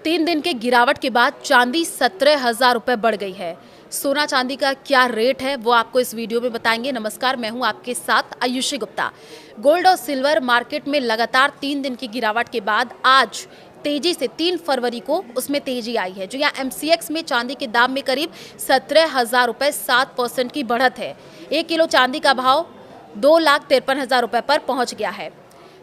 3 दिन के गिरावट के बाद चांदी 17,000 रुपए बढ़ गई है। सोना चांदी का क्या रेट है वो आपको इस वीडियो में बताएंगे। नमस्कार, मैं हूं आपके साथ आयुषी गुप्ता। गोल्ड और सिल्वर मार्केट में लगातार 3 दिन की गिरावट के बाद आज तेजी से 3 फरवरी को उसमें तेजी आई है। जो यहाँ MCX में चांदी के दाम में करीब 17,000 रुपए 7% की बढ़त है। 1 किलो चांदी का भाव 2,53,000 रुपए पर पहुंच गया है।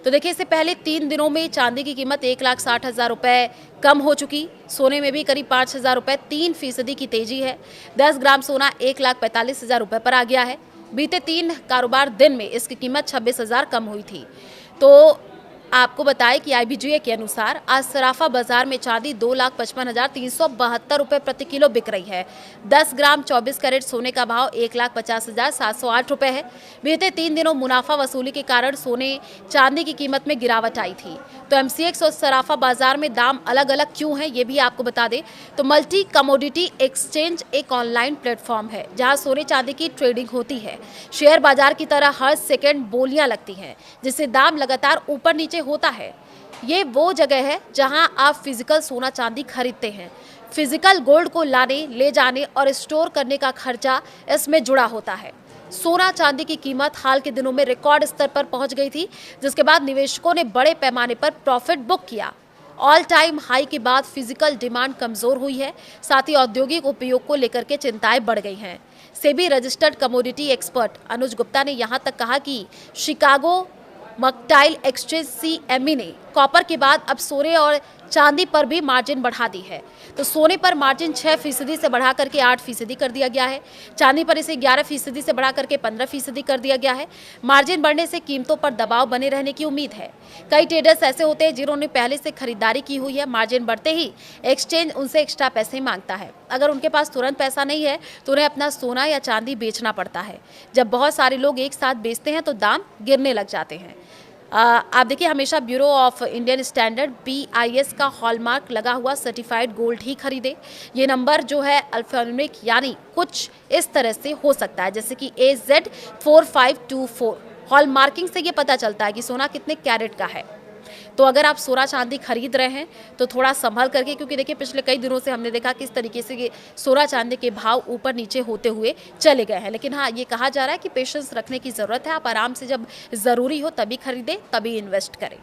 तो देखिए, इससे पहले 3 दिनों में चांदी की कीमत 1,60,000 रुपए कम हो चुकी। सोने में भी करीब 5,000 रुपए 3% की तेजी है। 10 ग्राम सोना 1,45,000 रुपए पर आ गया है। बीते 3 कारोबार दिन में इसकी कीमत 26,000 कम हुई थी। तो आपको बताएं कि IBGA के अनुसार आज सराफा बाजार में चांदी 2,55,372 रुपए प्रति किलो बिक रही है। 10 ग्राम 24 कैरेट सोने का भाव 1,50,708 रुपए है। बीते 3 दिनों मुनाफा वसूली के कारण सोने चांदी की कीमत में गिरावट आई थी। तो MCX और सराफा बाजार में दाम अलग अलग क्यों है, ये भी आपको बता दें। तो मल्टी कमोडिटी एक्सचेंज एक ऑनलाइन प्लेटफॉर्म है जहां सोने चांदी की ट्रेडिंग होती है। शेयर बाजार की तरह हर सेकेंड बोलियां लगती हैं, जिससे दाम लगातार ऊपर नीचे होता है। ये वो जगह है जहां आप फिजिकल सोना चांदी खरीदते हैं। फिजिकल गोल्ड को लाने, ले जाने और स्टोर करने का खर्चा इसमें जुड़ा होता है। सोना चांदी की कीमत हाल के दिनों में रिकॉर्ड स्तर पर पहुंच गई थी, जिसके बाद निवेशकों ने बड़े पैमाने पर प्रॉफिट बुक किया। ऑल टाइम हाई के बाद फिजिकल डिमांड कमजोर हुई है। साथ ही औद्योगिक उपयोग को लेकर के चिंताएं बढ़ गई हैं। सेबी रजिस्टर्ड कमोडिटी एक्सपर्ट अनुज गुप्ता ने यहां तक कहा कि शिकागो मर्केंटाइल एक्सचेंज CME ने कॉपर के बाद अब सोने और चांदी पर भी मार्जिन बढ़ा दी है। तो सोने पर मार्जिन 6% से बढ़ा करके 8% कर दिया गया है। चांदी पर इसे 11% से बढ़ा करके 15% कर दिया गया है। मार्जिन बढ़ने से कीमतों पर दबाव बने रहने की उम्मीद है। कई ट्रेडर्स ऐसे होते हैं जिन्होंने पहले से खरीदारी की हुई है। मार्जिन बढ़ते ही एक्सचेंज उनसे एक्स्ट्रा पैसे मांगता है। अगर उनके पास तुरंत पैसा नहीं है तो उन्हें अपना सोना या चांदी बेचना पड़ता है। जब बहुत सारे लोग एक साथ बेचते हैं तो दाम गिरने लग जाते हैं। आप देखिए, हमेशा bureau of Indian standard BIS का हॉलमार्क लगा हुआ सर्टिफाइड गोल्ड ही खरीदे। ये नंबर जो है अल्फान्यूमेरिक यानी कुछ इस तरह से हो सकता है, जैसे कि AZ4524। हॉलमार्किंग से ये पता चलता है कि सोना कितने कैरेट का है। तो अगर आप सोना चांदी खरीद रहे हैं तो थोड़ा संभल करके, क्योंकि देखिए पिछले कई दिनों से हमने देखा किस तरीके से ये सोना चांदी के भाव ऊपर नीचे होते हुए चले गए हैं। लेकिन हाँ, ये कहा जा रहा है कि पेशेंस रखने की ज़रूरत है। आप आराम से, जब ज़रूरी हो तभी खरीदें, तभी इन्वेस्ट करें।